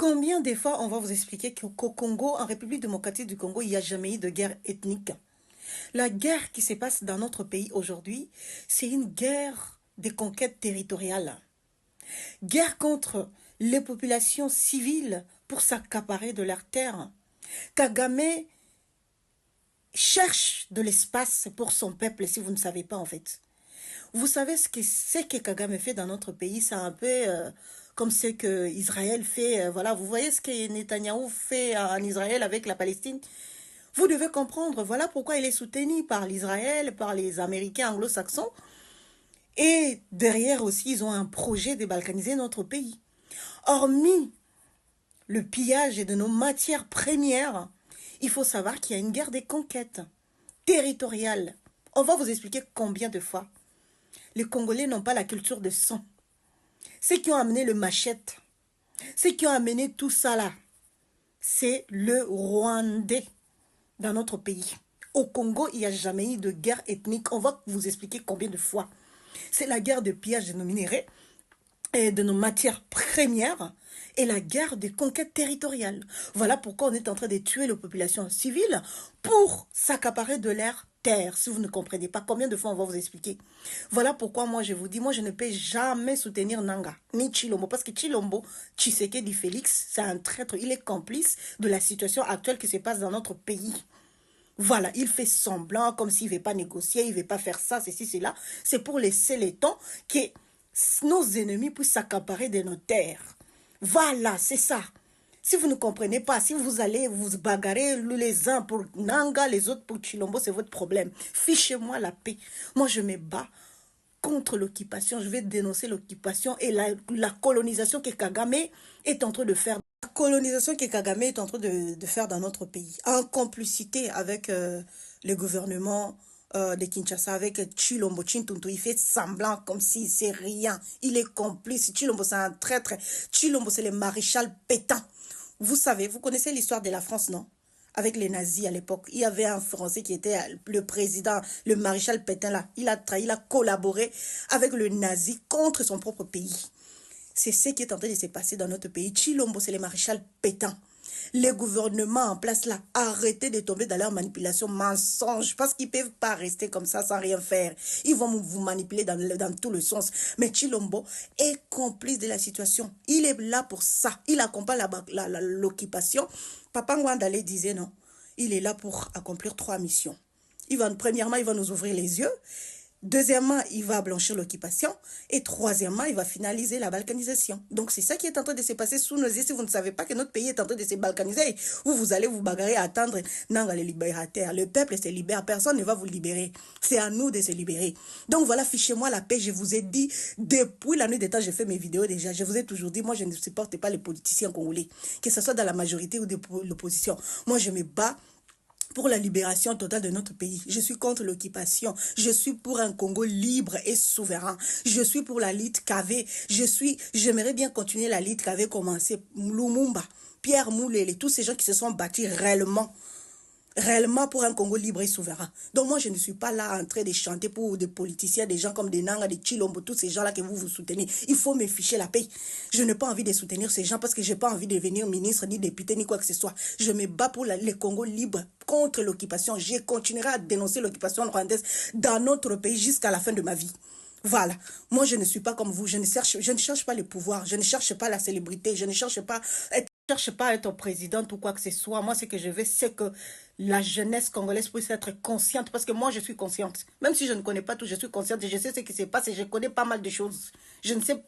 Combien de fois on va vous expliquer qu'au Congo, en République démocratique du Congo, il n'y a jamais eu de guerre ethnique. La guerre qui se passe dans notre pays aujourd'hui, c'est une guerre de conquête territoriale. Guerre contre les populations civiles pour s'accaparer de leurs terres. Kagame cherche de l'espace pour son peuple, si vous ne savez pas en fait. Vous savez ce que Kagame fait dans notre pays, c'est un peu comme ce que Israël fait. Voilà, vous voyez ce que Netanyahou fait en Israël avec la Palestine. Vous devez comprendre, voilà pourquoi il est soutenu par l'Israël, par les Américains anglo-saxons. Et derrière aussi, ils ont un projet de balkaniser notre pays. Hormis le pillage de nos matières premières, il faut savoir qu'il y a une guerre des conquêtes territoriales. On va vous expliquer combien de fois. Les Congolais n'ont pas la culture de sang. Ceux qui ont amené le machette, ceux qui ont amené tout ça là, c'est le Rwandais dans notre pays. Au Congo, il n'y a jamais eu de guerre ethnique. On va vous expliquer combien de fois. C'est la guerre de pillage de nos minéraux et de nos matières premières et la guerre de conquête territoriale. Voilà pourquoi on est en train de tuer les populations civiles pour s'accaparer de l'air terre, si vous ne comprenez pas. Combien de fois on va vous expliquer. Voilà pourquoi moi je vous dis, moi je ne peux jamais soutenir Nanga, ni Chilombo, parce que Chilombo, Tshisekedi Félix, c'est un traître, il est complice de la situation actuelle qui se passe dans notre pays. Voilà, il fait semblant, comme s'il ne veut pas négocier, il ne veut pas faire ça, ceci, cela. C'est pour laisser le temps que nos ennemis puissent s'accaparer de nos terres. Voilà, c'est ça. Si vous ne comprenez pas, si vous allez vous bagarrer les uns pour Nanga, les autres pour Chilombo, c'est votre problème. Fichez-moi la paix. Moi, je me bats contre l'occupation. Je vais dénoncer l'occupation et la colonisation que Kagame est en train de faire. La colonisation que Kagame est en train de faire dans notre pays. En complicité avec le gouvernement de Kinshasa, avec Chilombo Chintuntu. Il fait semblant comme si c'est rien. Il est complice. Chilombo, c'est un traître. Chilombo, c'est le maréchal Pétain. Vous savez, vous connaissez l'histoire de la France, non? Avec les nazis à l'époque. Il y avait un Français qui était le président, le maréchal Pétain là. Il a trahi, il a collaboré avec le nazi contre son propre pays. C'est ce qui est en train de se passer dans notre pays. Chilombo, c'est le maréchal Pétain. Les gouvernements en place là, arrêtez de tomber dans leur manipulation mensonge parce qu'ils ne peuvent pas rester comme ça sans rien faire. Ils vont vous manipuler dans tout le sens. Mais Chilombo est complice de la situation. Il est là pour ça. Il accompagne l'occupation. Papa Ngwandale disait non. Il est là pour accomplir 3 missions. Premièrement, il va nous ouvrir les yeux. Deuxièmement, il va blanchir l'occupation. Et troisièmement, il va finaliser la balkanisation. Donc, c'est ça qui est en train de se passer sous nos yeux. Si vous ne savez pas que notre pays est en train de se balkaniser, vous allez vous bagarrer à attendre Nanga les libérateurs. Le peuple se libère. Personne ne va vous libérer. C'est à nous de se libérer. Donc, voilà, fichez-moi la paix. Je vous ai dit, depuis la nuit des temps, j'ai fait mes vidéos déjà. Je vous ai toujours dit, moi, je ne supporte pas les politiciens congolais. Que ce soit dans la majorité ou de l'opposition. Moi, je me bats pour la libération totale de notre pays. Je suis contre l'occupation. Je suis pour un Congo libre et souverain. Je suis pour la lutte qu'avait. J'aimerais bien continuer la lutte qu'avait commencé Lumumba, Pierre Moulele, tous ces gens qui se sont battus réellement pour un Congo libre et souverain. Donc moi, je ne suis pas là en train de chanter pour des politiciens, des gens comme des Nanga, des Chilombo, tous ces gens-là que vous soutenez. Il faut me ficher la paix. Je n'ai pas envie de soutenir ces gens parce que je n'ai pas envie de devenir ministre, ni député, ni quoi que ce soit. Je me bats pour le Congo libre contre l'occupation. Je continuerai à dénoncer l'occupation rwandaise dans notre pays jusqu'à la fin de ma vie. Voilà. Moi, je ne suis pas comme vous. Je ne cherche pas le pouvoir. Je ne cherche pas la célébrité. Je ne cherche pas à être présidente ou quoi que ce soit. Moi, ce que je veux, c'est que la jeunesse congolaise puisse être consciente. Parce que moi, je suis consciente. Même si je ne connais pas tout, je suis consciente. Et je sais ce qui se passe et je connais pas mal de choses. Je ne sais,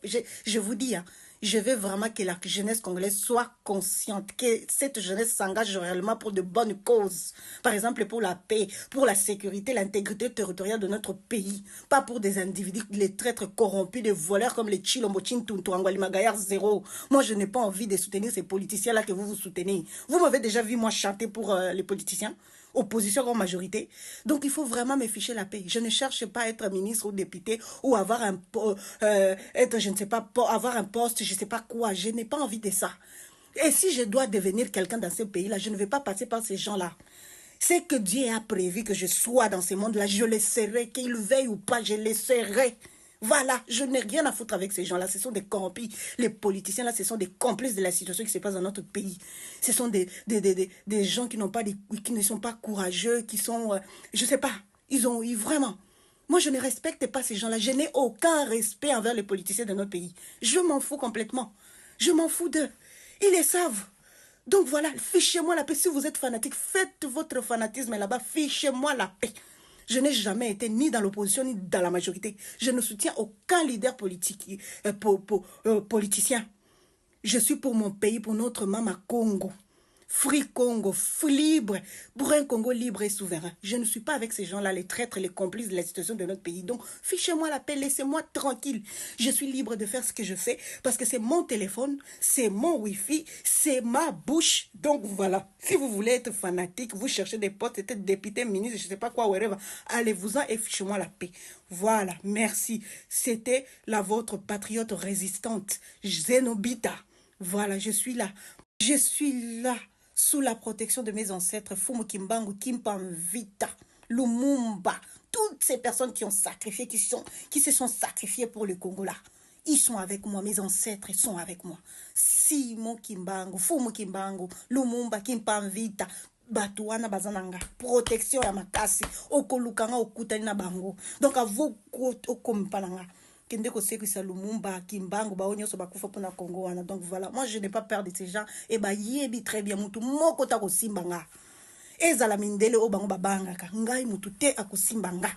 je vous dis, hein, je veux vraiment que la jeunesse congolaise soit consciente, que cette jeunesse s'engage réellement pour de bonnes causes. Par exemple, pour la paix, pour la sécurité, l'intégrité territoriale de notre pays. Pas pour des individus, les traîtres corrompus, des voleurs comme les Chilombo, Chintuntu, Angwali Magayar, zéro. Moi, je n'ai pas envie de soutenir ces politiciens-là que vous soutenez. Vous m'avez déjà vu, moi, chanter pour les politiciens. Opposition en majorité. Donc, il faut vraiment me ficher la paix. Je ne cherche pas à être ministre ou député ou avoir je ne sais pas, avoir un poste, je ne sais pas quoi. Je n'ai pas envie de ça. Et si je dois devenir quelqu'un dans ce pays-là, je ne vais pas passer par ces gens-là. C'est que Dieu a prévu que je sois dans ce monde-là. Je le serai, qu'il veuille ou pas, je le serai. Voilà, je n'ai rien à foutre avec ces gens-là. Ce sont des corrompus. Les politiciens, là, ce sont des complices de la situation qui se passe dans notre pays. Ce sont des gens qui n'ont pas qui ne sont pas courageux, qui sont, je sais pas, vraiment. Moi, je ne respecte pas ces gens-là. Je n'ai aucun respect envers les politiciens de notre pays. Je m'en fous complètement. Je m'en fous d'eux. Ils les savent. Donc voilà, fichez-moi la paix. Si vous êtes fanatique, faites votre fanatisme là-bas. Fichez-moi la paix. Je n'ai jamais été ni dans l'opposition ni dans la majorité. Je ne soutiens aucun leader politique, politicien. Je suis pour mon pays, pour notre maman Congo. Free Congo, libre, pour un Congo libre et souverain. Je ne suis pas avec ces gens-là, les traîtres, les complices de la situation de notre pays. Donc, fichez-moi la paix, laissez-moi tranquille. Je suis libre de faire ce que je fais parce que c'est mon téléphone, c'est mon Wi-Fi, c'est ma bouche. Donc, voilà. Si vous voulez être fanatique, vous cherchez des postes, être député, ministre, je ne sais pas quoi, whatever, allez-vous-en et fichez-moi la paix. Voilà, merci. C'était la vôtre patriote résistante, Zenobita. Voilà, je suis là. Je suis là. Sous la protection de mes ancêtres, Fumu Kimbangu, Kimpanvita, Lumumba, toutes ces personnes qui ont sacrifié, qui se sont sacrifiées pour le Congo là. Ils sont avec moi, mes ancêtres ils sont avec moi. Simon Kimbangu, Fumu Kimbangu, Lumumba, Kimpanvita, Batuana Bazananga, protection ya makasi, okolukanga okutani na bango. Donc à vous, okompananga. Kende kosekisa Lumumba, Kimbangu, ba onyoso bakufa pona Congo wana. Donc voilà, moi je n'ai pas peur de ces gens et ba yebi très bien mutu moko ta kosimbanga. Ezala mindele o bango babanga ka ngai mutu te akosimbanga.